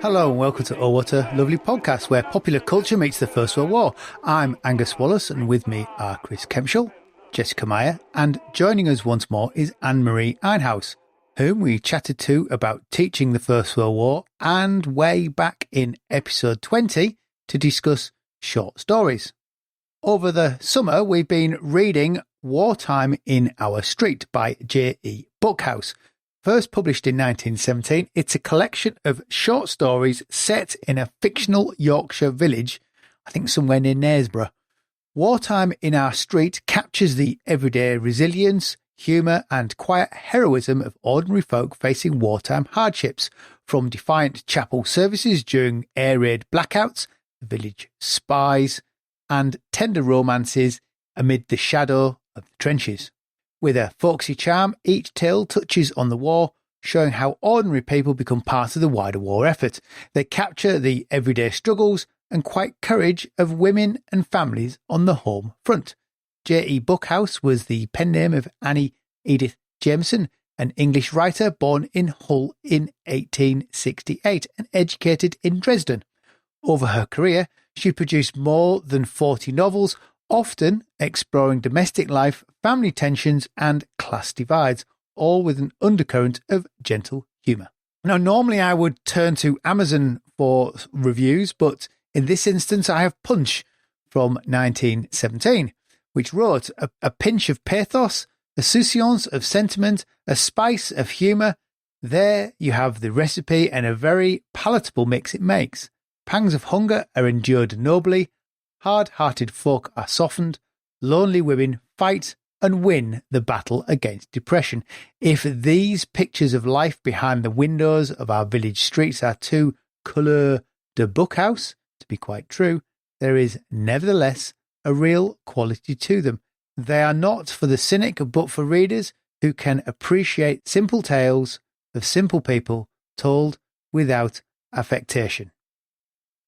Hello and welcome to Oh What a Lovely Podcast, where popular culture meets the First World War. I'm Angus Wallace, and with me are Chris Kempshall, Jessica Meyer, and joining us once more is Ann-Marie Einhaus, whom we chatted to about teaching the First World War and way back in episode 20 to discuss short stories. Over the summer, we've been reading WarTime In Our Street by J.E. Buckhouse. First published in 1917, it's a collection of short stories set in a fictional Yorkshire village, I think somewhere near Knaresborough. WarTime In Our Street captures the everyday resilience, humour and quiet heroism of ordinary folk facing wartime hardships, from defiant chapel services during air raid blackouts, village spies, and tender romances amid the shadow of the trenches. With a folksy charm, each tale touches on the war, showing how ordinary people become part of the wider war effort. They capture the everyday struggles and quiet courage of women and families on the home front. J.E. Buckhouse was the pen name of Annie Edith Jameson, an English writer born in Hull in 1868 and educated in Dresden. Over her career, she produced more than 40 novels, often exploring domestic life, family tensions and class divides, all with an undercurrent of gentle humour. Now, normally I would turn to Amazon for reviews, but in this instance I have Punch from 1917, which wrote a pinch of pathos, a soussance of sentiment, a spice of humour. There you have the recipe, and a very palatable mix it makes. Pangs of hunger are endured nobly, hard-hearted folk are softened, lonely women fight and win the battle against depression. If these pictures of life behind the windows of our village streets are too couleur de Buckhouse to be quite true, there is nevertheless a real quality to them. They are not for the cynic, but for readers who can appreciate simple tales of simple people told without affectation.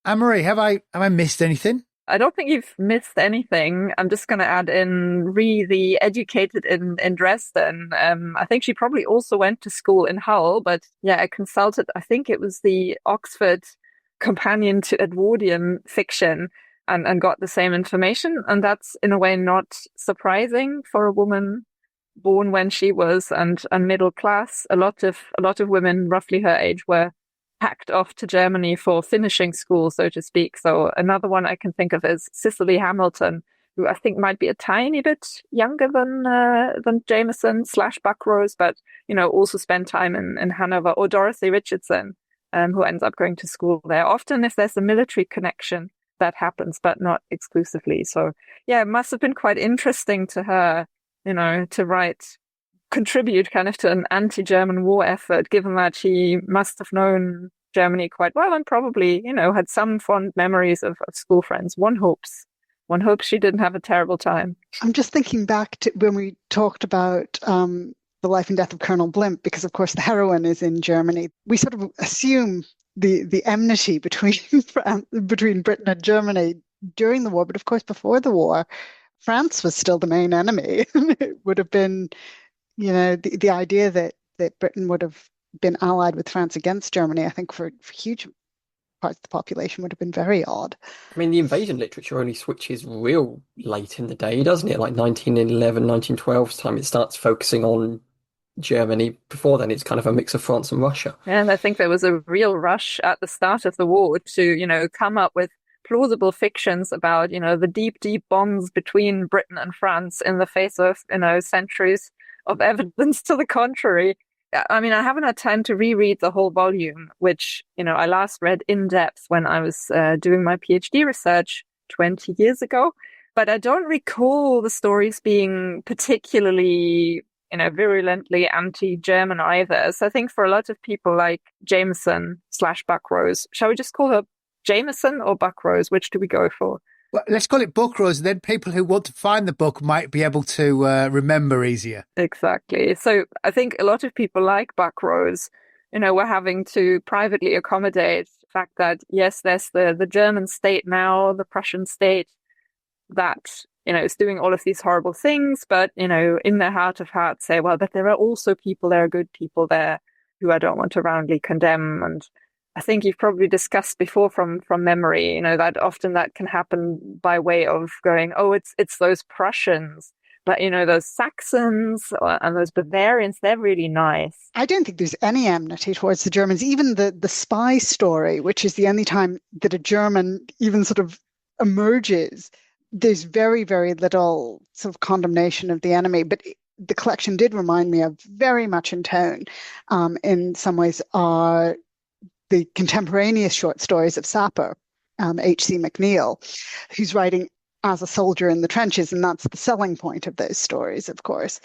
Anne-Marie, have I missed anything? I don't think you've missed anything. I'm just going to add in the educated in Dresden. I think she probably also went to school in Hull, but yeah, I consulted, I think it was the Oxford companion to Edwardian Fiction, and got the same information. And that's in a way not surprising for a woman born when she was and middle class. A lot of women roughly her age were packed off to Germany for finishing school, so to speak. So another one I can think of is Cicely Hamilton, who I think might be a tiny bit younger than Jameson / Buckrose, but also spent time in Hanover, or Dorothy Richardson, who ends up going to school there. Often, if there's a military connection, that happens, but not exclusively. So yeah, it must have been quite interesting to her, to contribute kind of to an anti-German war effort, given that she must have known Germany quite well and probably, had some fond memories of school friends. One hopes she didn't have a terrible time. I'm just thinking back to when we talked about the life and death of Colonel Blimp, because of course the heroine is in Germany. We sort of assume the enmity between Britain and Germany during the war, but of course before the war, France was still the main enemy. It would have been the idea that Britain would have been allied with France against Germany, I think for huge parts of the population would have been very odd. I mean, the invasion literature only switches real late in the day, doesn't it? Like 1911, 1912 time, it starts focusing on Germany. Before then, it's kind of a mix of France and Russia. And I think there was a real rush at the start of the war to, come up with plausible fictions about, the deep, deep bonds between Britain and France in the face of, centuries of evidence to the contrary. I mean, I haven't had time to reread the whole volume, which, I last read in depth when I was doing my PhD research 20 years ago. But I don't recall the stories being particularly, virulently anti-German either. So I think for a lot of people like Jameson / Buckrose, shall we just call her Jameson or Buckrose? Which do we go for? Well, let's call it Buckrose, then people who want to find the book might be able to remember easier. Exactly. So I think a lot of people like Buckrose, were having to privately accommodate the fact that, yes, there's the German state now, the Prussian state, that, is doing all of these horrible things, but, in their heart of hearts say, well, but there are also people, there are good people there who I don't want to roundly condemn. And I think you've probably discussed before from memory, you know, that often that can happen by way of going, oh, it's those Prussians. But, you know, those Saxons and those Bavarians, they're really nice. I don't think there's any enmity towards the Germans. Even the spy story, which is the only time that a German even sort of emerges, there's very, very little sort of condemnation of the enemy. But the collection did remind me of, very much in tone, in some ways, are the contemporaneous short stories of Sapper, H.C. McNeill, who's writing as a soldier in the trenches, and that's the selling point of those stories, of course.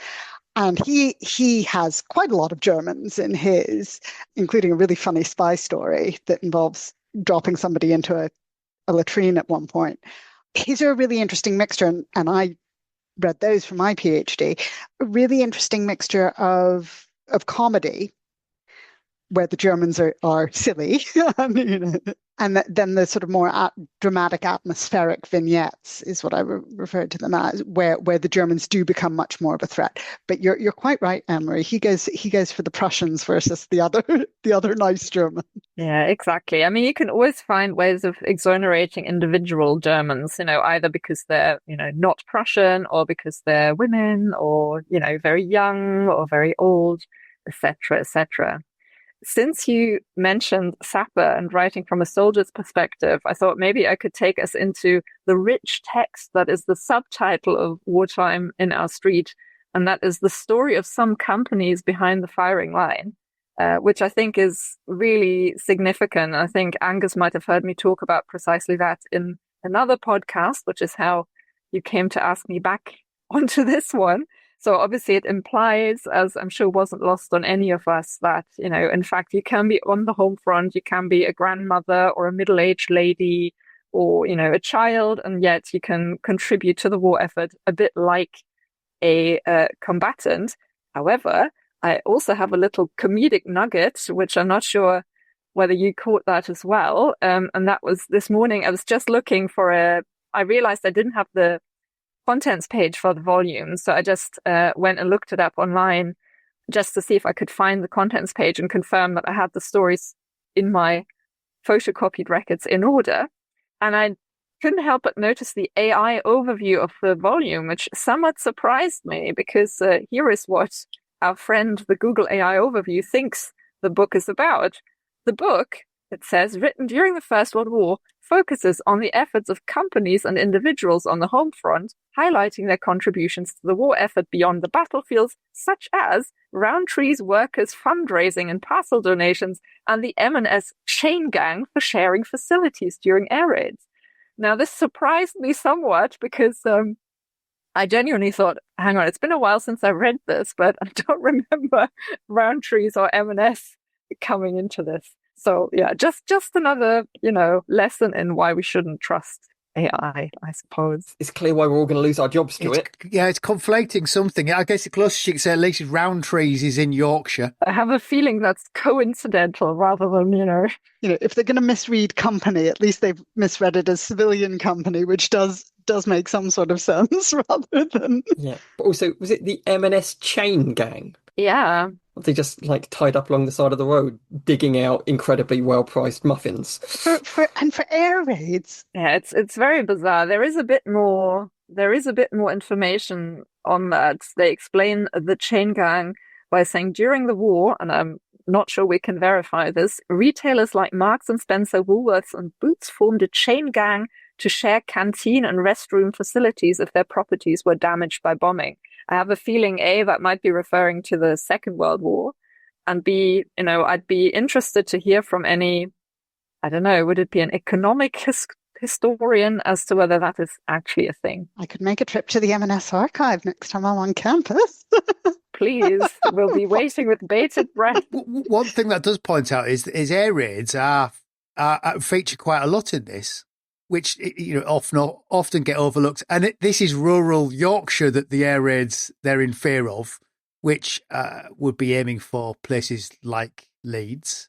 And he has quite a lot of Germans in his, including a really funny spy story that involves dropping somebody into a latrine at one point. His are a really interesting mixture, and I read those for my PhD, a really interesting mixture of comedy, where the Germans are silly, and then the sort of more dramatic atmospheric vignettes is what I referred to them as, where the Germans do become much more of a threat. But you're quite right, Anne-Marie. He goes for the Prussians versus the other nice German. Yeah, exactly. I mean, you can always find ways of exonerating individual Germans, you know, either because they're, you know, not Prussian, or because they're women, or, you know, very young or very old, etc., etc. Since you mentioned Sapper and writing from a soldier's perspective, I thought maybe I could take us into the rich text that is the subtitle of Wartime in Our Street, and that is the story of some companies behind the firing line, which I think is really significant. I think Angus might have heard me talk about precisely that in another podcast, which is how you came to ask me back onto this one. So obviously it implies, as I'm sure wasn't lost on any of us, that, you know, in fact, you can be on the home front, you can be a grandmother or a middle-aged lady or, you know, a child, and yet you can contribute to the war effort a bit like a combatant. However, I also have a little comedic nugget, which I'm not sure whether you caught that as well. And that was this morning, I was just looking for I realized I didn't have the contents page for the volume. So I just went and looked it up online just to see if I could find the contents page and confirm that I had the stories in my photocopied records in order. And I couldn't help but notice the AI overview of the volume, which somewhat surprised me, because here is what our friend, the Google AI overview, thinks the book is about. The book, it says, written during the First World War, focuses on the efforts of companies and individuals on the home front, highlighting their contributions to the war effort beyond the battlefields, such as Roundtree's workers' fundraising and parcel donations, and the M&S chain gang for sharing facilities during air raids. Now, this surprised me somewhat, because I genuinely thought, hang on, it's been a while since I read this, but I don't remember Roundtree's or M&S coming into this. So yeah, just another, you know, lesson in why we shouldn't trust AI, I suppose. It's clear why we're all going to lose our jobs to it. Yeah, it's conflating something. I guess the closest you can say, at least Roundtree's is in Yorkshire. I have a feeling that's coincidental rather than, you know, if they're going to misread company, at least they've misread it as civilian company, which does make some sort of sense rather than. Yeah, but also, was it the M&S chain gang? Yeah. They just like tied up along the side of the road, digging out incredibly well-priced muffins. For air raids. Yeah, it's very bizarre. There is a bit more information on that. They explain the chain gang by saying during the war, and I'm not sure we can verify this, retailers like Marks and Spencer, Woolworths, and Boots formed a chain gang to share canteen and restroom facilities if their properties were damaged by bombing. I have a feeling, A, that might be referring to the Second World War, and B, you know, I'd be interested to hear from any, I don't know, would it be an economic historian as to whether that is actually a thing? I could make a trip to the M&S archive next time I'm on campus. Please, we'll be waiting with bated breath. One thing that does point out is air raids are feature quite a lot in this, which, you know, often get overlooked. And this is rural Yorkshire that the air raids they're in fear of, which would be aiming for places like Leeds.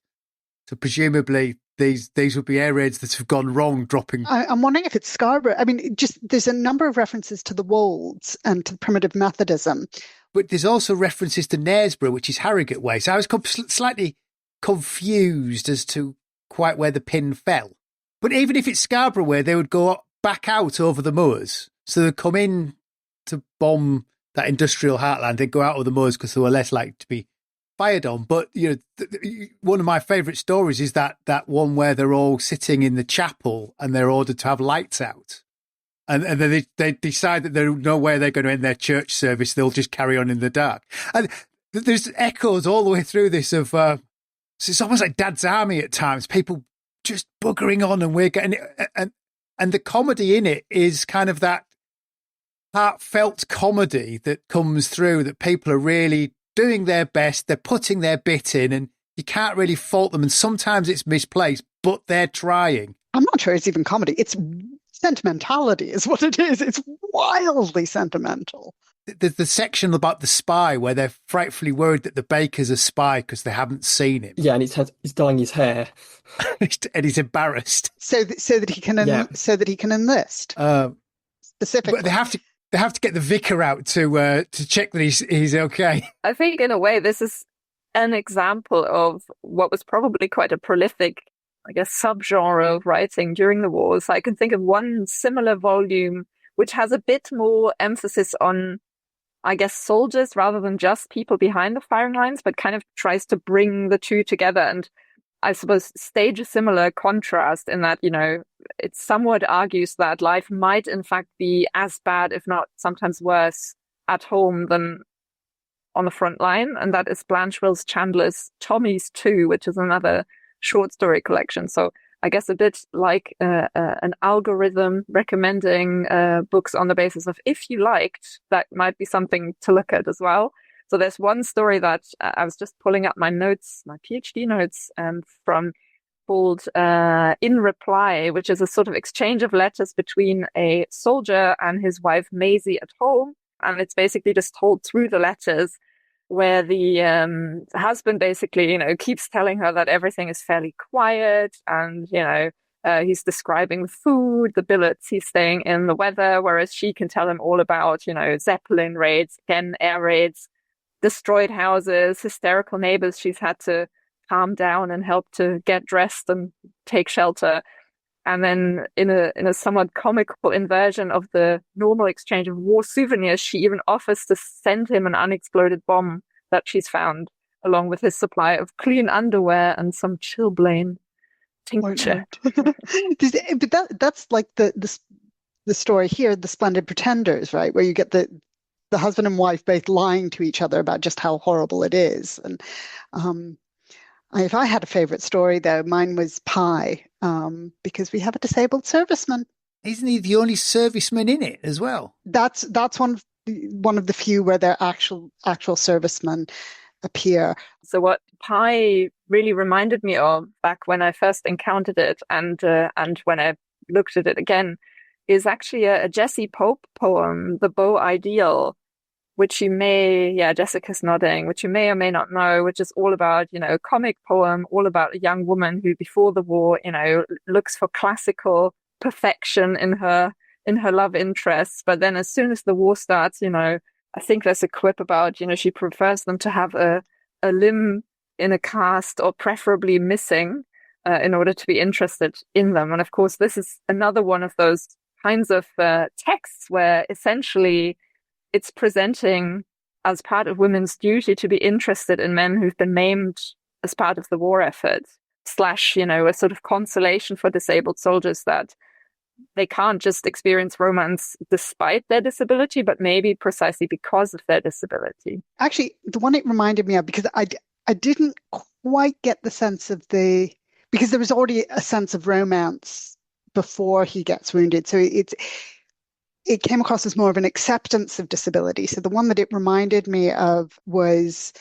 So presumably these would be air raids that have gone wrong, dropping. I'm wondering if it's Scarborough. I mean, there's a number of references to the Wolds and to primitive Methodism. But there's also references to Knaresborough, which is Harrogate way. So I was slightly confused as to quite where the pin fell. But even if it's Scarborough way, they would go back out over the moors. So they'd come in to bomb that industrial heartland. They'd go out of the moors because they were less likely to be fired on. But, one of my favourite stories is that one where they're all sitting in the chapel and they're ordered to have lights out. And then they decide that there's no way they're going to end their church service. They'll just carry on in the dark. And there's echoes all the way through this of, so it's almost like Dad's Army at times, people just buggering on, and we're getting it. And the comedy in it is kind of that heartfelt comedy that comes through, that people are really doing their best. They're putting their bit in, and you can't really fault them. And sometimes it's misplaced, but they're trying. I'm not sure it's even comedy. It's sentimentality is what it is. It's wildly sentimental. There's the section about the spy where they're frightfully worried that the baker's a spy because they haven't seen him. Yeah, and he's dyeing his hair, and he's embarrassed. So that he can enlist. Specifically, but they have to get the vicar out to check that he's okay. I think in a way this is an example of what was probably quite a prolific, I guess, subgenre of writing during the wars. I can think of one similar volume which has a bit more emphasis on, I guess, soldiers rather than just people behind the firing lines, but kind of tries to bring the two together and, I suppose, stage a similar contrast in that, it somewhat argues that life might in fact be as bad, if not sometimes worse, at home than on the front line. And that is Blanche Wills Chandler's Tommy's 2, which is another short story collection. So I guess a bit like an algorithm recommending books on the basis of if you liked, that might be something to look at as well. So there's one story that I was just pulling up my notes, my PhD notes, from called In Reply, which is a sort of exchange of letters between a soldier and his wife Maisie at home. And it's basically just told through the letters, where the husband basically, keeps telling her that everything is fairly quiet, and, he's describing the food, the billets he's staying in, the weather, whereas she can tell him all about, Zeppelin raids, again, air raids, destroyed houses, hysterical neighbors she's had to calm down and help to get dressed and take shelter. And then in a somewhat comical inversion of the normal exchange of war souvenirs, she even offers to send him an unexploded bomb that she's found, along with his supply of clean underwear and some chilblain tincture. But that's like the story here, The Splendid Pretenders, right? Where you get the husband and wife both lying to each other about just how horrible it is. And if I had a favourite story, though, mine was Pie, because we have a disabled serviceman. Isn't he the only serviceman in it as well? That's one of the few where their actual servicemen appear. So what Pie really reminded me of back when I first encountered it, and when I looked at it again, is actually a Jessie Pope poem, The Beau Ideal, which you may, Jessica's nodding, which you may or may not know, which is all about, a comic poem, all about a young woman who before the war, looks for classical perfection in her love interests. But then as soon as the war starts, I think there's a quip about, she prefers them to have a limb in a cast or preferably missing in order to be interested in them. And of course, this is another one of those kinds of texts where essentially it's presenting as part of women's duty to be interested in men who've been maimed as part of the war effort, / a sort of consolation for disabled soldiers that they can't just experience romance despite their disability, but maybe precisely because of their disability. Actually, the one it reminded me of, because I didn't quite get the sense of because there was already a sense of romance before he gets wounded. So it came across as more of an acceptance of disability. So the one that it reminded me of was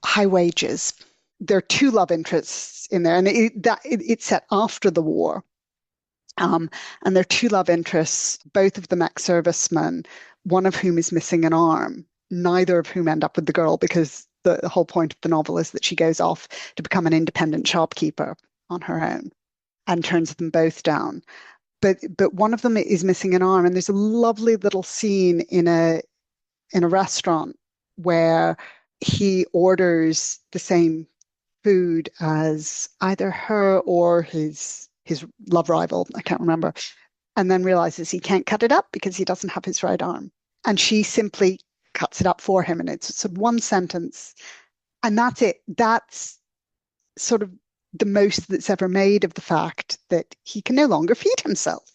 High Wages. There are two love interests in there, and it's set after the war. And there are two love interests, both of them ex-servicemen, one of whom is missing an arm, neither of whom end up with the girl, because the whole point of the novel is that she goes off to become an independent shopkeeper on her own and turns them both down. But one of them is missing an arm, and there's a lovely little scene in a restaurant where he orders the same food as either her or his love rival, I can't remember, and then realizes he can't cut it up because he doesn't have his right arm. And she simply cuts it up for him, and it's sort of one sentence, and that's it. That's sort of the most that's ever made of the fact that he can no longer feed himself.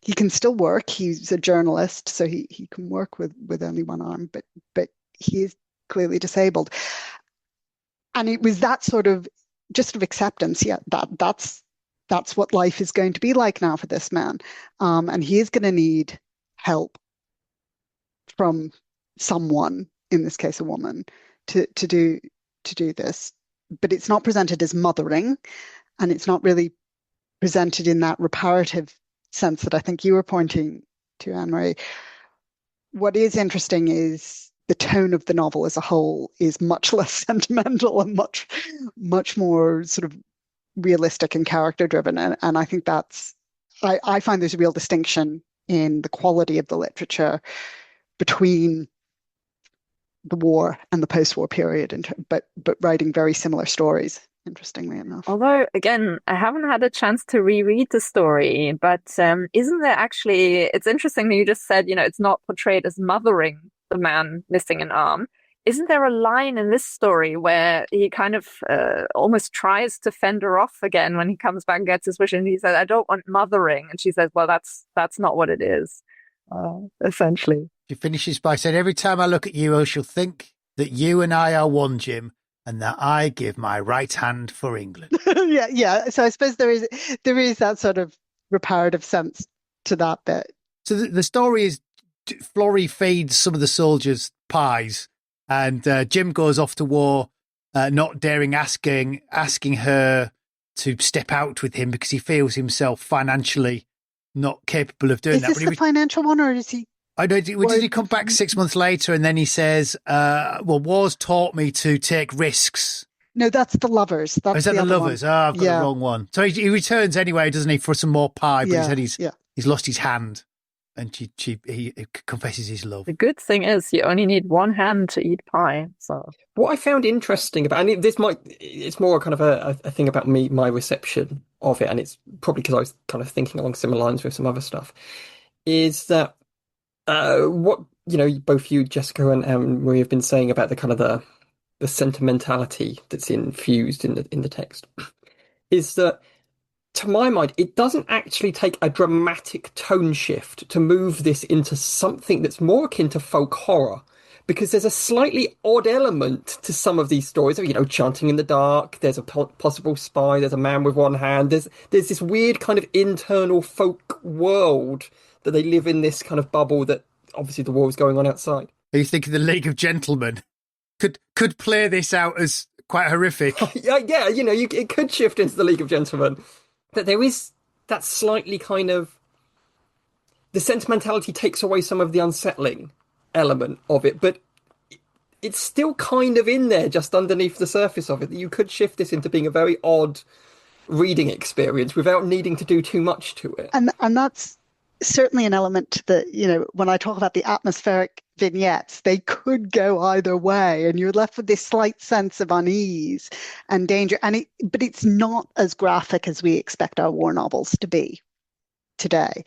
He can still work. He's a journalist, so he can work with only one arm, but he is clearly disabled. And it was that sort of just of acceptance. Yeah, that's what life is going to be like now for this man. And he is going to need help from someone, in this case a woman, to do this. But it's not presented as mothering, and it's not really presented in that reparative sense that I think you were pointing to, Anne-Marie. What is interesting is the tone of the novel as a whole is much less sentimental and much more sort of realistic and character driven. And I think I find there's a real distinction in the quality of the literature between the war and the post-war period, but writing very similar stories, interestingly enough. Although, again, I haven't had a chance to reread the story, but isn't there actually, it's interesting that you just said, it's not portrayed as mothering the man missing an arm. Isn't there a line in this story where he kind of almost tries to fend her off again when he comes back and gets his wish, and he says, "I don't want mothering," and she says, "Well, that's not what it is," essentially. She finishes by saying, "Every time I look at you, I shall think that you and I are one, Jim, and that I give my right hand for England." Yeah. So I suppose there is that sort of reparative sense to that bit. So the story is Florrie feeds some of the soldiers pies, and Jim goes off to war, not daring asking her to step out with him because he feels himself financially not capable of doing that. Is this the financial one, or is he? I don't. Did he come back 6 months later and then he says, "Well, war's taught me to take risks." No, that's the lovers. That's is that the lovers? One. Oh, I've got the wrong one. So he returns anyway, doesn't he, for some more pie? But he said he's lost his hand, and he confesses his love. The good thing is you only need one hand to eat pie. So what I found interesting about, and it's more kind of a thing about my reception of it, and it's probably because I was kind of thinking along similar lines with some other stuff, is that what both you, Jessica, and Marie have been saying about the kind of the sentimentality that's infused in the text is that, to my mind, it doesn't actually take a dramatic tone shift to move this into something that's more akin to folk horror, because there's a slightly odd element to some of these stories. Chanting in the dark, there's a possible spy, there's a man with one hand, there's this weird kind of internal folk world that they live in, this kind of bubble that obviously the war is going on outside. Are you thinking the League of Gentlemen could play this out as quite horrific? Yeah, it could shift into the League of Gentlemen. That there is that slightly kind of, the sentimentality takes away some of the unsettling element of it, but it's still kind of in there just underneath the surface of it, that you could shift this into being a very odd reading experience without needing to do too much to it. And that's certainly an element that, when I talk about the atmospheric vignettes, they could go either way, and you're left with this slight sense of unease and danger. But it's not as graphic as we expect our war novels to be today.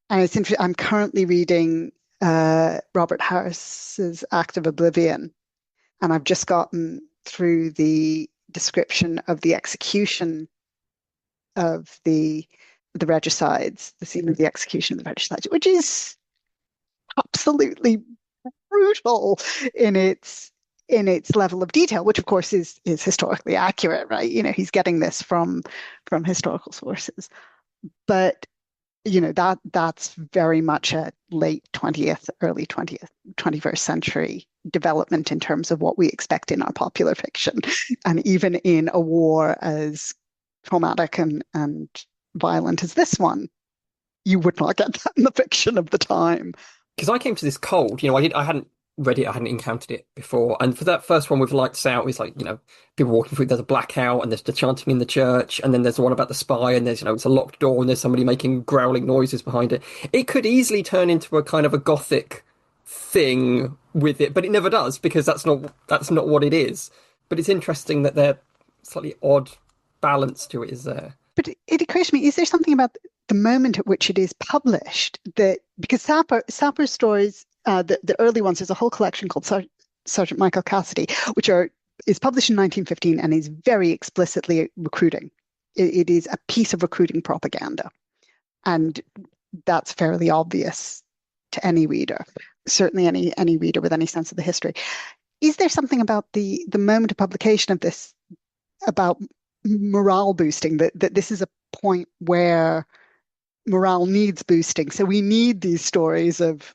And it's interesting. I'm currently reading Robert Harris's Act of Oblivion, and I've just gotten through the description of the execution of the regicides, the scene of the execution of the regicides, which is absolutely brutal in its level of detail, which of course is historically accurate, right? He's getting this from historical sources, but that's very much a late 20th, early 20th, 21st century development in terms of what we expect in our popular fiction, and even in a war as traumatic and violent as this one, you would not get that in the fiction of the time. Because I came to this cold, I hadn't read it, I hadn't encountered it before, and for that first one with Lights Out, it's like, people walking through, there's a blackout, and there's the chanting in the church, and then there's the one about the spy, and there's, it's a locked door, and there's somebody making growling noises behind it. It could easily turn into a kind of a gothic thing with it, but it never does, because that's not what it is. But it's interesting that they're slightly odd balance to it is there. But it occurs to me, is there something about the moment at which it is published that, because Sapper's stories, the early ones, there's a whole collection called Sergeant Michael Cassidy, which is published in 1915 and is very explicitly recruiting. It is a piece of recruiting propaganda. And that's fairly obvious to any reader, certainly any reader with any sense of the history. Is there something about the moment of publication of this, about morale boosting, that this is a point where morale needs boosting? So we need these stories of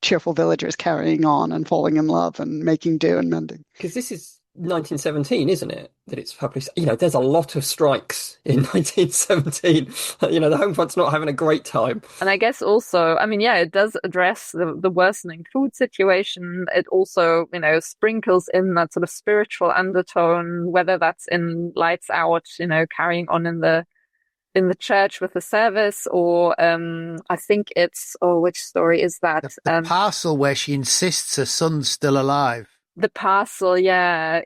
cheerful villagers carrying on and falling in love and making do and mending. Because this is 1917, isn't it, that it's published? There's a lot of strikes in 1917. The Home Front's not having a great time. And I guess also, it does address the worsening food situation. It also, sprinkles in that sort of spiritual undertone, whether that's in Lights Out, carrying on in the church with the service, or I think it's, which story is that? The parcel where she insists her son's still alive. The parcel, yeah,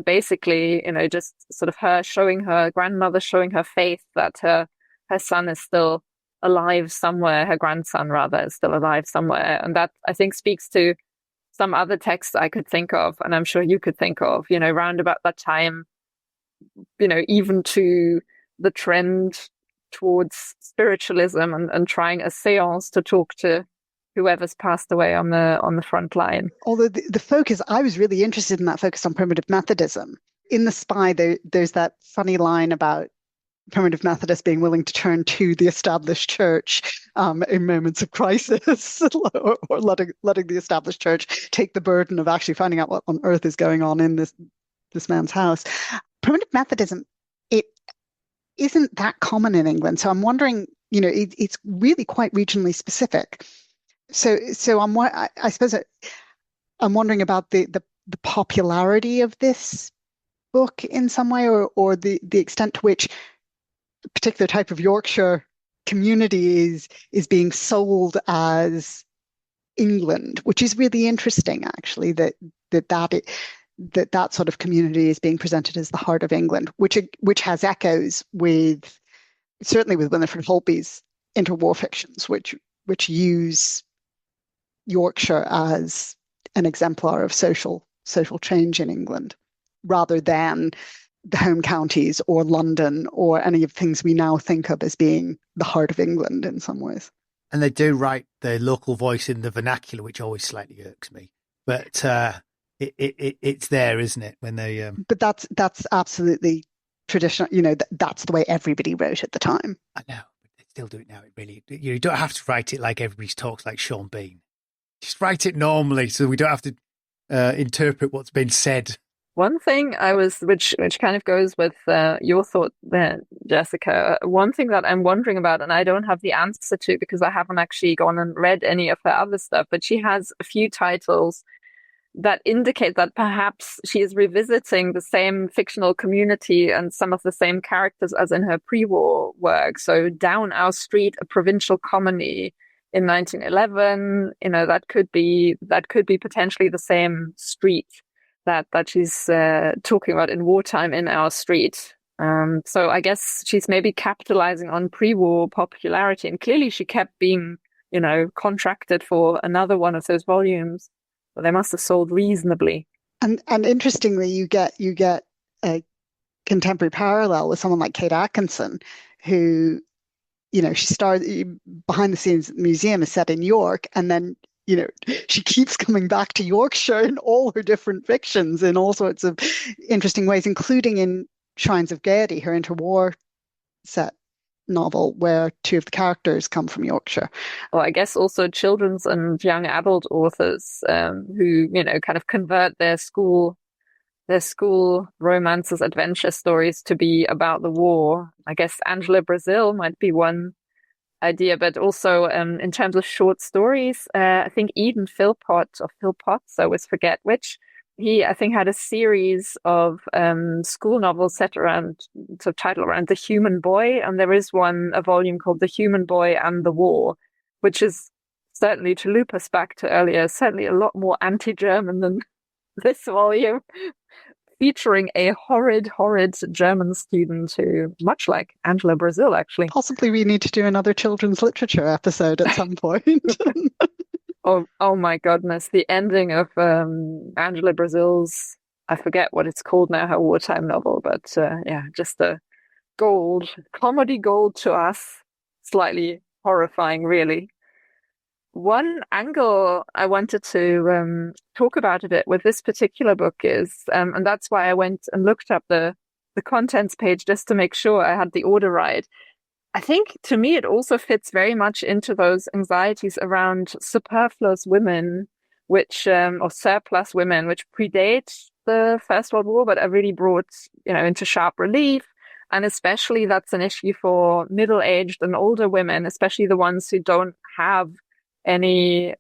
basically, just sort of her grandmother showing her faith that her son is still alive somewhere, her grandson rather is still alive somewhere. And that, I think, speaks to some other texts I could think of, and I'm sure you could think of, round about that time, even to the trend towards spiritualism and trying a seance to talk to whoever's passed away on the front line. Although the focus, I was really interested in that focus on primitive Methodism. In The Spy, there's that funny line about primitive Methodists being willing to turn to the established church in moments of crisis, or letting the established church take the burden of actually finding out what on earth is going on in this man's house. Primitive Methodism, it isn't that common in England. So I'm wondering, it's really quite regionally specific. So I suppose I'm wondering about the popularity of this book in some way, or the extent to which a particular type of Yorkshire community is being sold as England, which is really interesting, actually, that sort of community is being presented as the heart of England, which has echoes certainly with Winifred Holby's interwar fictions, which use Yorkshire as an exemplar of social change in England, rather than the home counties or London or any of the things we now think of as being the heart of England in some ways. And they do write the local voice in the vernacular, which always slightly irks me. But it's there, isn't it? When they But that's absolutely traditional. That's the way everybody wrote at the time. I know, but they still do it now. It really, you don't have to write it like everybody talks like Sean Bean. Just write it normally, so we don't have to interpret what's been said. One thing which kind of goes with your thought there, Jessica. One thing that I'm wondering about, and I don't have the answer to because I haven't actually gone and read any of her other stuff, but she has a few titles that indicate that perhaps she is revisiting the same fictional community and some of the same characters as in her pre-war work. So Down Our Street, a provincial comedy in 1911, that could be potentially the same street that she's talking about in Wartime in Our Street. So I guess she's maybe capitalizing on pre-war popularity, and clearly she kept being, contracted for another one of those volumes. So they must have sold reasonably. And interestingly, you get a contemporary parallel with someone like Kate Atkinson, who, she started behind the scenes museum is set in York, and then she keeps coming back to Yorkshire in all her different fictions in all sorts of interesting ways, including in Shrines of Gaiety, her interwar set novel, where two of the characters come from Yorkshire. Well, I guess also children's and young adult authors who, kind of convert their school romances, adventure stories to be about the war. I guess Angela Brazil might be one idea, but also in terms of short stories, I think Eden Phillpotts, I always forget which, he, I think, had a series of school novels set around, titled around the human boy, and there is a volume called The Human Boy and the War, which is certainly, to loop us back to earlier, certainly a lot more anti-German than this volume. featuring a horrid German student who, much like Angela Brazil, actually. Possibly we need to do another children's literature episode at some point. Oh my goodness, the ending of Angela Brazil's, I forget what it's called now, her wartime novel, but yeah, just a comedy gold to us. Slightly horrifying, really. One angle I wanted to talk about a bit with this particular book is, and that's why I went and looked up the contents page just to make sure I had the order right. I think to me it also fits very much into those anxieties around superfluous women, or surplus women, which predate the First World War, but are really brought, into sharp relief. And especially that's an issue for middle-aged and older women, especially the ones who don't have any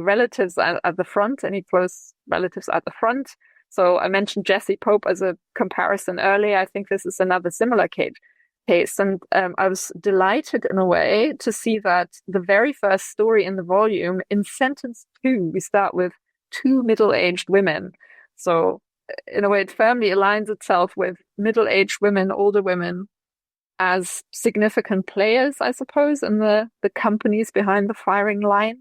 relatives at the front, any close relatives at the front. So I mentioned Jessie Pope as a comparison earlier. I think this is another similar case. And I was delighted in a way to see that the very first story in the volume, in sentence 2, we start with 2 middle-aged women. So in a way, it firmly aligns itself with middle-aged women, older women, as significant players, I suppose, in the companies behind the firing line.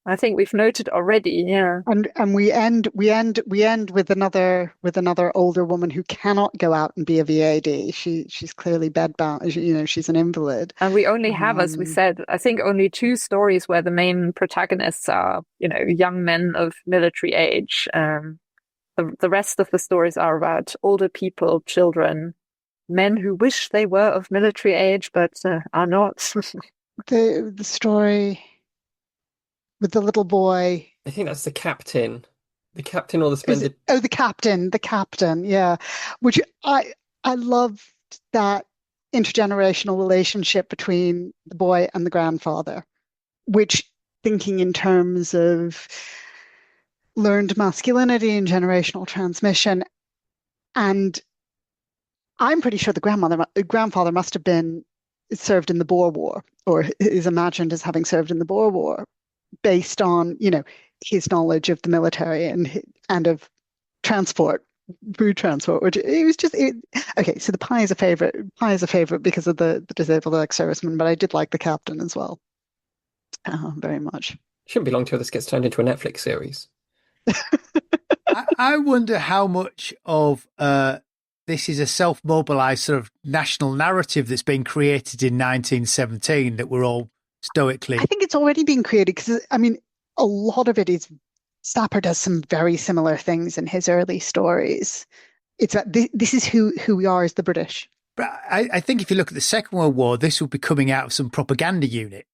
I think we've noted already, yeah. And we end with another older woman who cannot go out and be a VAD. She's clearly bedbound. She's an invalid. And we only have, as we said, I think only 2 stories where the main protagonists are, young men of military age. The rest of the stories are about older people, children, men who wish they were of military age but are not. The story with the little boy. I think that's the captain. The captain or the splendid. The captain, yeah. Which I loved that intergenerational relationship between the boy and the grandfather, which, thinking in terms of learned masculinity and generational transmission, and I'm pretty sure the grandfather must have been served in the Boer War, or is imagined as having served in the Boer War, based on his knowledge of the military and of transport, food transport. Which it was just okay. So the pie is a favorite because of the disabled ex-serviceman, but I did like the captain as well, very much. Shouldn't be long till this gets turned into a Netflix series. I wonder how much of this is a self-mobilized sort of national narrative that's been created in 1917 that we're all stoically. I think it's already been created because, a lot of it is Sapper does some very similar things in his early stories. It's that this is who we are as the British. But I think if you look at the Second World War, this will be coming out of some propaganda unit,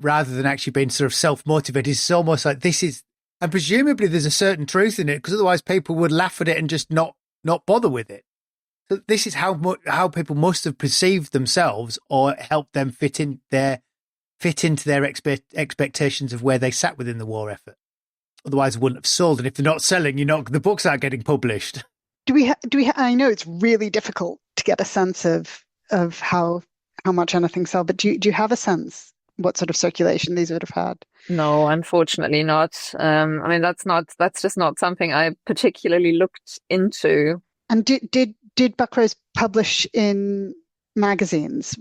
rather than actually being sort of self-motivated. It's almost like this is, and presumably there's a certain truth in it, because otherwise people would laugh at it and just not bother with it. So this is how people must have perceived themselves, or helped them fit into their expectations of where they sat within the war effort. Otherwise, it wouldn't have sold. And if they're not selling, the books aren't getting published. Do we I know it's really difficult to get a sense of how much anything sell, but do you have a sense what sort of circulation these would have had? No, unfortunately not. That's just not something I particularly looked into. And did Buckrose publish in magazines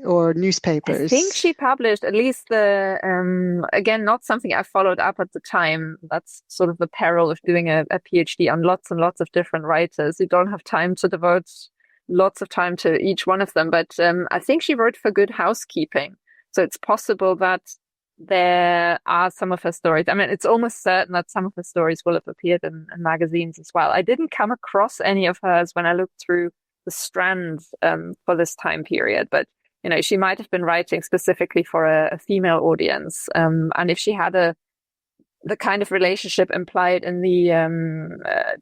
or newspapers? I think she published at least again, not something I followed up at the time. That's sort of the peril of doing a PhD on lots and lots of different writers. You don't have time to devote lots of time to each one of them. But I think she wrote for Good Housekeeping. So it's possible that there are some of her stories. It's almost certain that some of her stories will have appeared in magazines as well. I didn't come across any of hers when I looked through the strands for this time period, but she might have been writing specifically for a female audience, and if she had the kind of relationship implied in the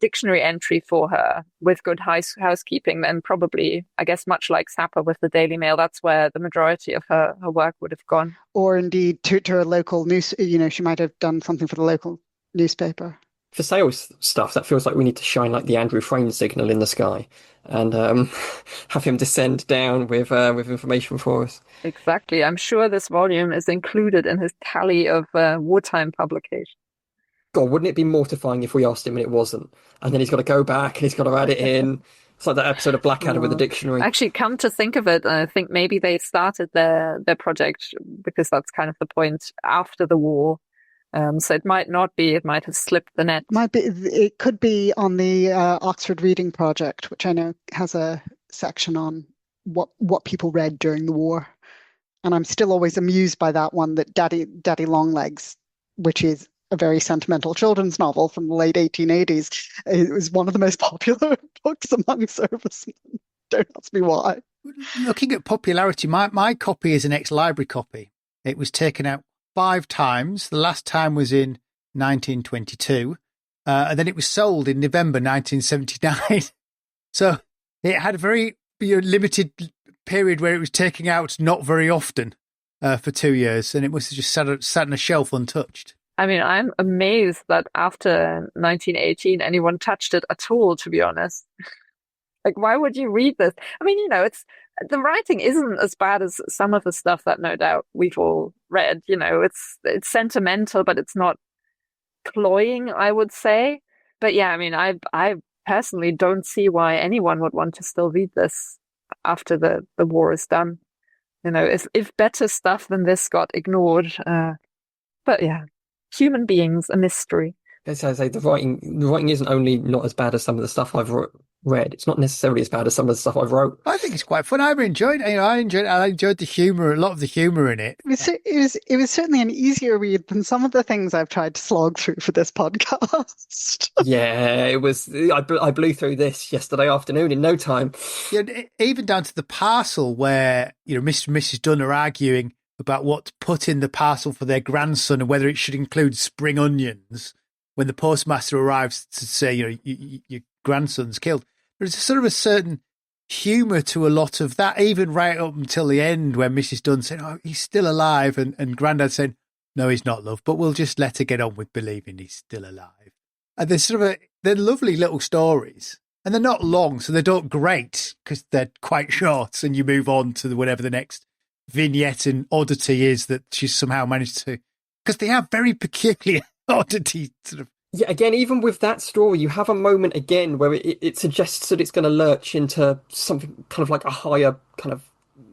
dictionary entry for her with Good Housekeeping, then probably, I guess, much like Sapper with the Daily Mail, that's where the majority of her work would have gone. Or indeed to a local news, she might have done something for the local newspaper. For sales stuff, that feels like we need to shine like the Andrew Frayne signal in the sky and have him descend down with information for us. Exactly. I'm sure this volume is included in his tally of wartime publications. God, wouldn't it be mortifying if we asked him and it wasn't? And then he's got to go back and he's got to add it in. It's like that episode of Blackadder with the dictionary. Actually, come to think of it, I think maybe they started their project because that's kind of the point after the war. So it might not be, it might have slipped the net. It could be on the Oxford Reading Project, which I know has a section on what people read during the war. And I'm still always amused by that one, that Daddy Longlegs, which is a very sentimental children's novel from the late 1880s. It was one of the most popular books among servicemen. Don't ask me why. Looking at popularity, my copy is an ex-library copy. It was taken out 5 times. The last time was in 1922. And then it was sold in November 1979. So it had a very limited period where it was taken out not very often for 2 years. And it was just sat on a shelf untouched. I mean, I'm amazed that after 1918, anyone touched it at all, to be honest. Like, why would you read this? I mean, the writing isn't as bad as some of the stuff that no doubt we've all read. It's sentimental, but it's not cloying, I would say. But yeah, I mean, I personally don't see why anyone would want to still read this after the war is done. If better stuff than this got ignored. But yeah. Human beings, a mystery. As I say, the writing isn't only not as bad as some of the stuff I've read. It's not necessarily as bad as some of the stuff I've wrote. I think it's quite fun. I enjoyed. I enjoyed the humour. A lot of the humour in it. It was certainly an easier read than some of the things I've tried to slog through for this podcast. Yeah, it was. I blew through this yesterday afternoon in no time. Yeah, even down to the parcel where Mr. and Mrs. Dunn are arguing about what to put in the parcel for their grandson and whether it should include spring onions when the postmaster arrives to say, your grandson's killed. There's sort of a certain humour to a lot of that, even right up until the end when Mrs. Dunn said, oh, he's still alive, and Grandad saying, no, he's not, love, but we'll just let her get on with believing he's still alive. And they're lovely little stories. And they're not long, so they don't grate because they're quite short, and you move on to whatever the next vignette and oddity is that she's somehow managed to, because they have very peculiar oddity sort of. Yeah, again, even with that story, you have a moment again where it suggests that it's going to lurch into something kind of like a higher kind of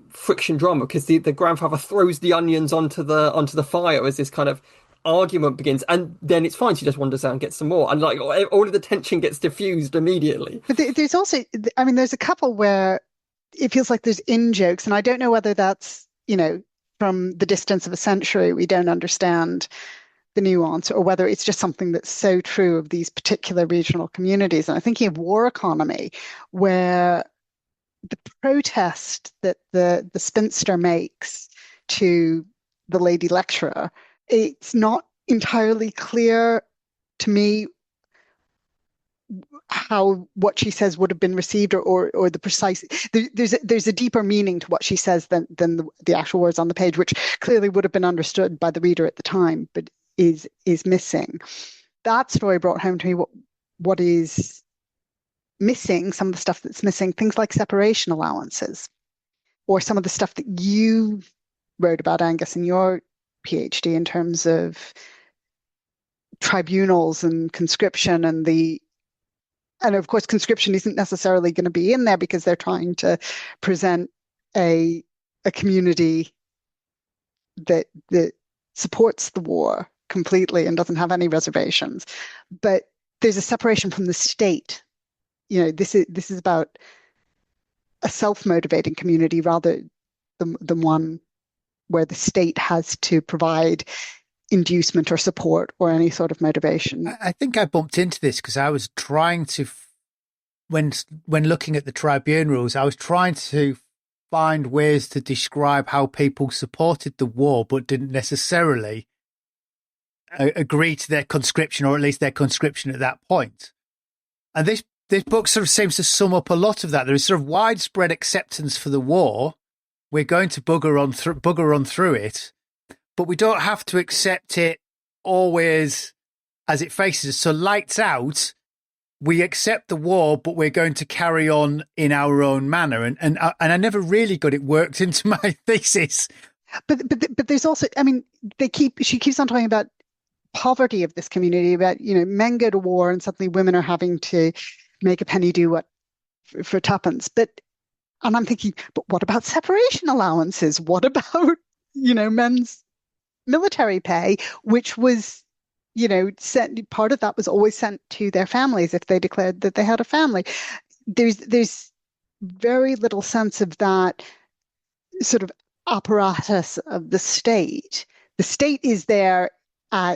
friction drama, because the grandfather throws the onions onto the fire as this kind of argument begins, and then it's fine. She just wanders out and gets some more, and like all of the tension gets diffused immediately. But there's also, I mean, there's a couple where it feels like there's in-jokes, and I don't know whether that's, from the distance of a century, we don't understand the nuance, or whether it's just something that's so true of these particular regional communities. And I'm thinking of War Economy, where the protest that the spinster makes to the lady lecturer, it's not entirely clear to me how what she says would have been received, or the precise. There's a deeper meaning to what she says than the actual words on the page, which clearly would have been understood by the reader at the time, but is missing. That story brought home to me what is missing, some of the stuff that's missing, things like separation allowances, or some of the stuff that you wrote about, Angus, in your PhD, in terms of tribunals and conscription, and of course conscription isn't necessarily going to be in there because they're trying to present a community that supports the war completely and doesn't have any reservations, but there's a separation from the state. This is about a self-motivating community rather than one where the state has to provide inducement or support or any sort of motivation. I think I bumped into this because I was trying to, when looking at the tribune rules, I was trying to find ways to describe how people supported the war but didn't necessarily agree to their conscription, or at least their conscription at that point. And this book sort of seems to sum up a lot of that. There is sort of widespread acceptance for the war. We're going to bugger on through it, but we don't have to accept it always as it faces us. So lights out, we accept the war, but we're going to carry on in our own manner. And I never really got it worked into my thesis. But there's also, I mean, she keeps on talking about poverty of this community, about, men go to war and suddenly women are having to make a penny do what for tuppence. And I'm thinking, but what about separation allowances? What about, men's military pay, which was, part of that was always sent to their families if they declared that they had a family. There's very little sense of that sort of apparatus of the state. The state is there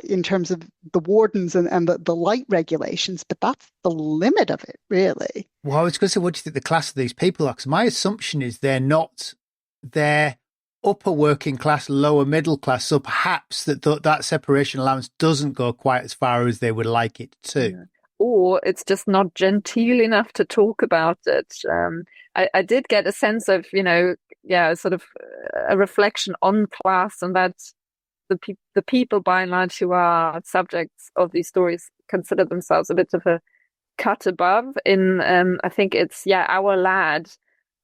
in terms of the wardens and the light regulations, but that's the limit of it, really. Well, I was going to say, what do you think the class of these people are? Because my assumption is they're upper working class, lower middle class, so perhaps that separation allowance doesn't go quite as far as they would like it to. Yeah. Or it's just not genteel enough to talk about it. I did get a sense of, sort of a reflection on class, and that the people by and large who are subjects of these stories consider themselves a bit of a cut above. In I think it's Our Lad,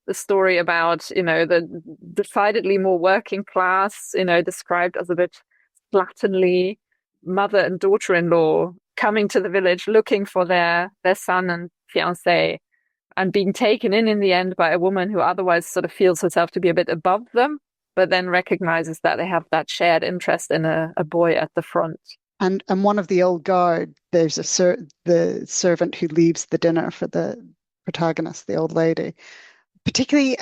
the story about the decidedly more working class, described as a bit slatternly mother and daughter-in-law coming to the village looking for their son and fiancé, and being taken in the end by a woman who otherwise sort of feels herself to be a bit above them, but then recognizes that they have that shared interest in a boy at the front. And one of the old guard, there's the servant who leaves the dinner for the protagonist, the old lady, particularly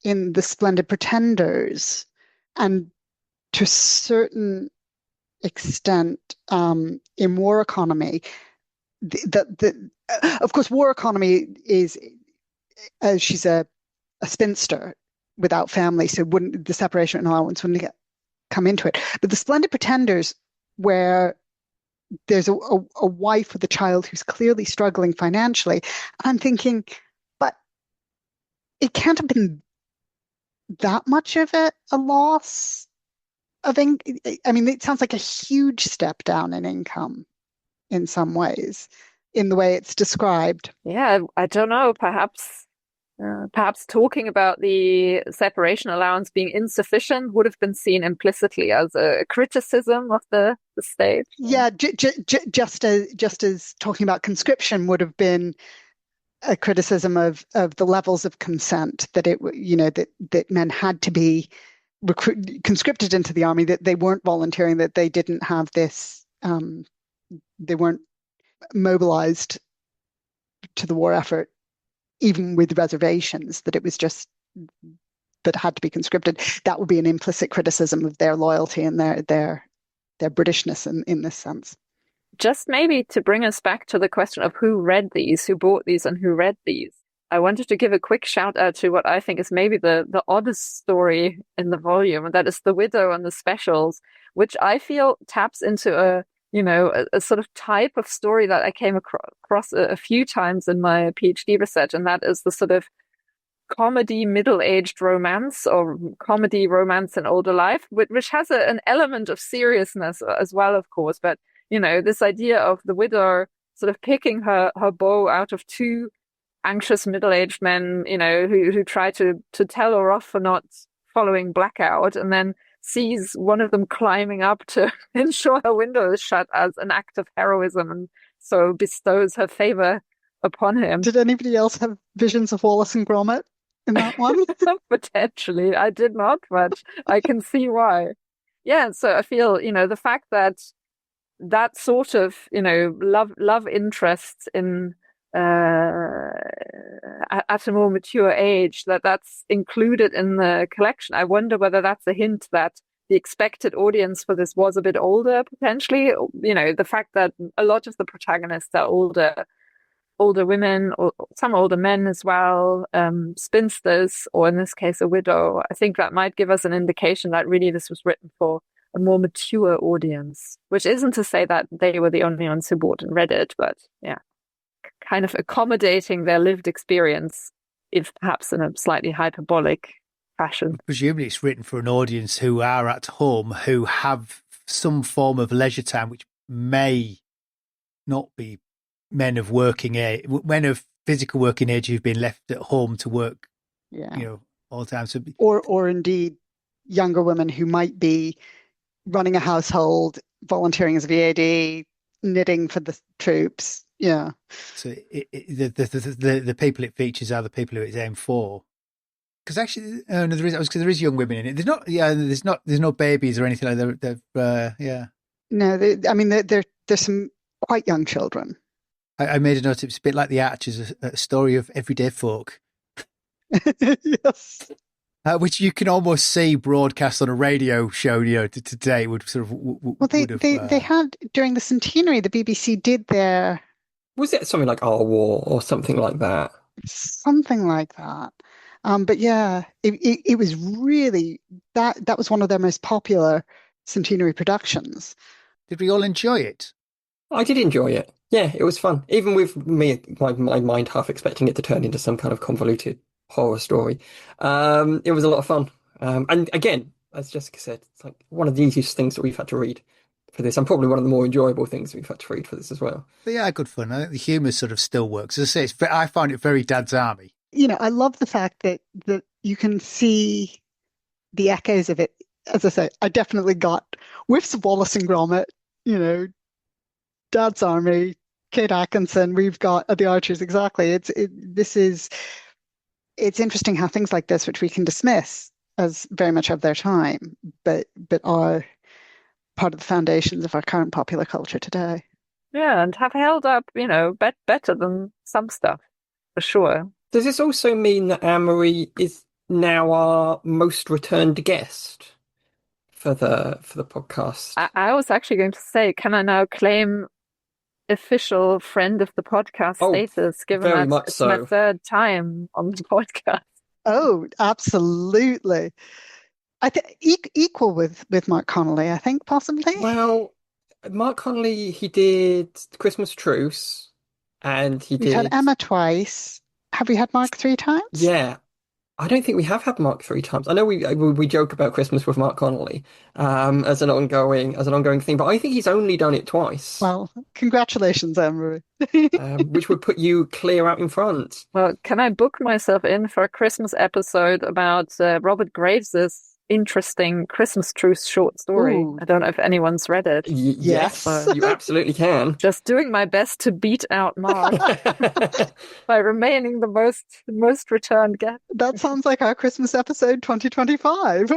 in The Splendid Pretenders, and to a certain extent in War Economy. Of course, War Economy is, she's a spinster without family, so the separation allowance wouldn't come into it. But The Splendid Pretenders, where there's a wife with a child who's clearly struggling financially, I'm thinking, but it can't have been that much of a loss of income. I mean, it sounds like a huge step down in income in some ways, in the way it's described. Yeah, I don't know. Perhaps talking about the separation allowance being insufficient would have been seen implicitly as a criticism of the state. Yeah, just as talking about conscription would have been a criticism of the levels of consent, that that men had to be conscripted into the army, that they weren't volunteering, that they didn't have this, they weren't mobilized to the war effort, even with reservations, that it was just that had to be conscripted. That would be an implicit criticism of their loyalty and their Britishness in this sense. Just maybe to bring us back to the question of who read these, who bought these, and who read these, I wanted to give a quick shout out to what I think is maybe the oddest story in the volume, and that is The Widow and the Specials, which I feel taps into a sort of type of story that I came across a few times in my PhD research, and that is the sort of comedy middle-aged romance, or comedy romance in older life, which has an element of seriousness as well, of course. But, this idea of the widow sort of picking her beau out of two anxious middle-aged men, who try to tell her off for not following blackout, and then sees one of them climbing up to ensure her window is shut as an act of heroism, and so bestows her favor upon him. Did anybody else have visions of Wallace and Gromit in that one? Potentially. I did not, but I can see why. Yeah, so I feel, the fact that sort of, love interests in at a more mature age, that's included in the collection. I wonder whether that's a hint that the expected audience for this was a bit older, potentially. The fact that a lot of the protagonists are older women, or some older men as well, spinsters, or in this case a widow. I think that might give us an indication that really this was written for a more mature audience, which isn't to say that they were the only ones who bought and read it, but yeah, kind of accommodating their lived experience, if perhaps in a slightly hyperbolic fashion. Presumably it's written for an audience who are at home, who have some form of leisure time, which may not be men of working age, men of physical working age who've been left at home to work, all the time. So, or indeed younger women who might be running a household volunteering as a VAD, knitting for the troops. Yeah. So the people it features are the people who it's aimed for. Because actually, no, there is young women in it. There's no babies or anything like that. Yeah. No, there's some quite young children. I made a note. It's a bit like The Archers, a story of everyday folk. Yes. Which you can almost see broadcast on a radio show, today would sort of. They had during the centenary, the BBC did their. Was it something like Our War or something like that? Something like that. But yeah, it was really that was one of their most popular centenary productions. Did we all enjoy it? I did enjoy it. Yeah, it was fun. Even with me, my mind half expecting it to turn into some kind of convoluted horror story. It was a lot of fun. And again, as Jessica said, it's like one of the easiest things that we've had to read for this, and probably one of the more enjoyable things we've had to read for this as well. But yeah, good fun. I think the humour sort of still works. As I say, I found it very Dad's Army. I love the fact that you can see the echoes of it. As I say, I definitely got whiffs of Wallace and Gromit, Dad's Army, Kate Atkinson, we've got the Archers. Exactly. It's interesting how things like this, which we can dismiss as very much of their time, but are part of the foundations of our current popular culture today. Yeah, and have held up, better than some stuff, for sure. Does this also mean that Anne-Marie is now our most returned guest for the podcast? I was actually going to say, can I now claim official friend of the podcast status, given that it's my third time on the podcast? Oh, absolutely. I think equal with Mark Connolly, I think, possibly. Well, Mark Connolly, he did Christmas Truce, and We've had Emma twice. Have we had Mark 3 times? Yeah. I don't think we have had Mark 3 times. I know we joke about Christmas with Mark Connolly as an ongoing thing, but I think he's only done it twice. Well, congratulations, Anne-Marie. Which would put you clear out in front. Well, can I book myself in for a Christmas episode about Robert Graves's interesting Christmas Truce short story? Ooh. I don't know if anyone's read it. Yes, you absolutely can. Just doing my best to beat out Mark by remaining the most returned guest. That sounds like our Christmas episode 2025.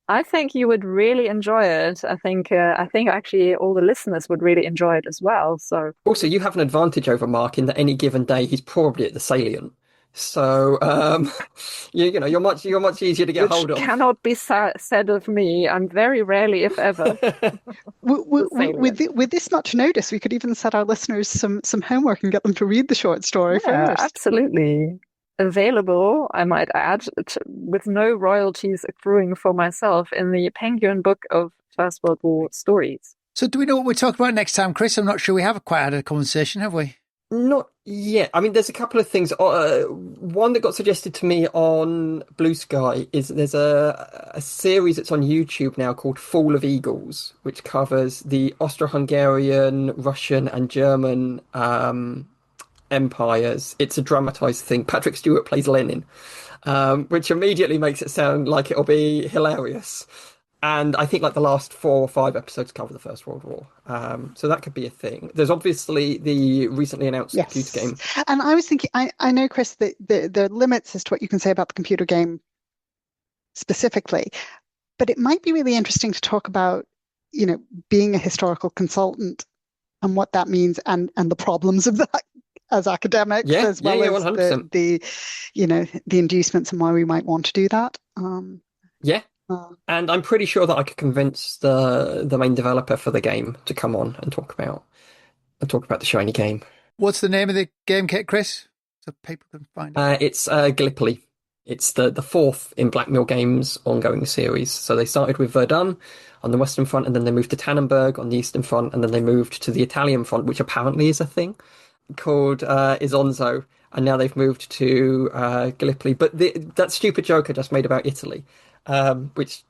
I think you would really enjoy it. I think actually all the listeners would really enjoy it as well. So also, you have an advantage over Mark in that any given day he's probably at the Salient. So, you're much easier to get hold of. Cannot be said of me. I'm very rarely, if ever. with this much notice, we could even set our listeners some homework and get them to read the short story first. Absolutely. Available, I might add, with no royalties accruing for myself, in the Penguin Book of First World War stories. So do we know what we're talking about next time, Chris? I'm not sure we have quite had a conversation, have we? Not yet. I mean, there's a couple of things. One that got suggested to me on Blue Sky is there's a series that's on YouTube now called Fall of Eagles, which covers the Austro-Hungarian, Russian and German empires. It's a dramatized thing. Patrick Stewart plays Lenin, which immediately makes it sound like it'll be hilarious. And I think like the last 4 or 5 episodes cover the First World War. So that could be a thing. There's obviously the recently announced computer game. And I was thinking, I know, Chris, that there are limits as to what you can say about the computer game specifically, but it might be really interesting to talk about, being a historical consultant and what that means and the problems of that as academics, as well as 100%. the inducements and why we might want to do that. And I'm pretty sure that I could convince the main developer for the game to come on and talk about the shiny game. What's the name of the game, Chris? So people can find it. It's Gallipoli. It's the 4th in Blackmill Games' ongoing series. So they started with Verdun on the Western Front, and then they moved to Tannenberg on the Eastern Front, and then they moved to the Italian Front, which apparently is a thing, called Isonzo. And now they've moved to Gallipoli. But that stupid joke I just made about Italy, which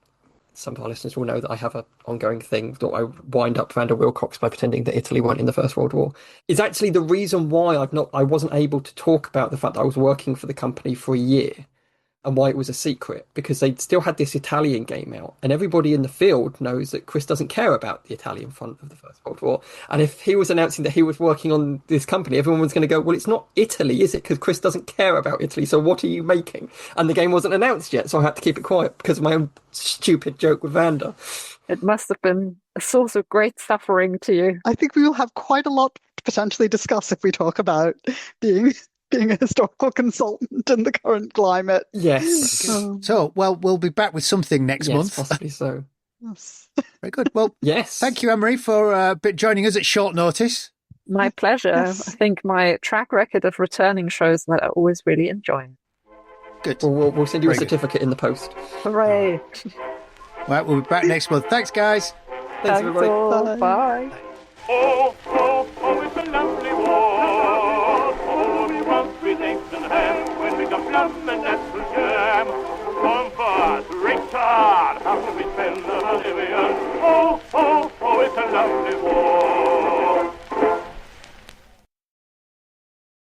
some of our listeners will know that I have an ongoing thing that I wind up Vander Wilcox by pretending that Italy weren't in the First World War, is actually the reason why I wasn't able to talk about the fact that I was working for the company for a year, and why it was a secret, because they still had this Italian game out, and everybody in the field knows that Chris doesn't care about the Italian front of the First World War. And if he was announcing that he was working on this company, everyone was going to go, well, it's not Italy, is it? Because Chris doesn't care about Italy, so what are you making? And the game wasn't announced yet, so I had to keep it quiet because of my own stupid joke with Vanda. It must have been a source of great suffering to you. I think we will have quite a lot to potentially discuss if we talk about being a historical consultant in the current climate. Yes. So, well, we'll be back with something next month. Possibly so. Yes. Very good. Well, yes. Thank you, Anne-Marie, for joining us at short notice. My pleasure. Yes. I think my track record of returning shows that I always really enjoy. Good. Well, we'll send you a Very good. certificate in the post. Hooray! Right, we'll be back next month. Thanks, guys. Thanks, everybody. all. Bye. Oh, oh, oh, it's a lovely war. Oh, we want with eggs and ham when we got plum and apple jam. Comfort, Richard, how can we spend the Oblivion? Oh, oh.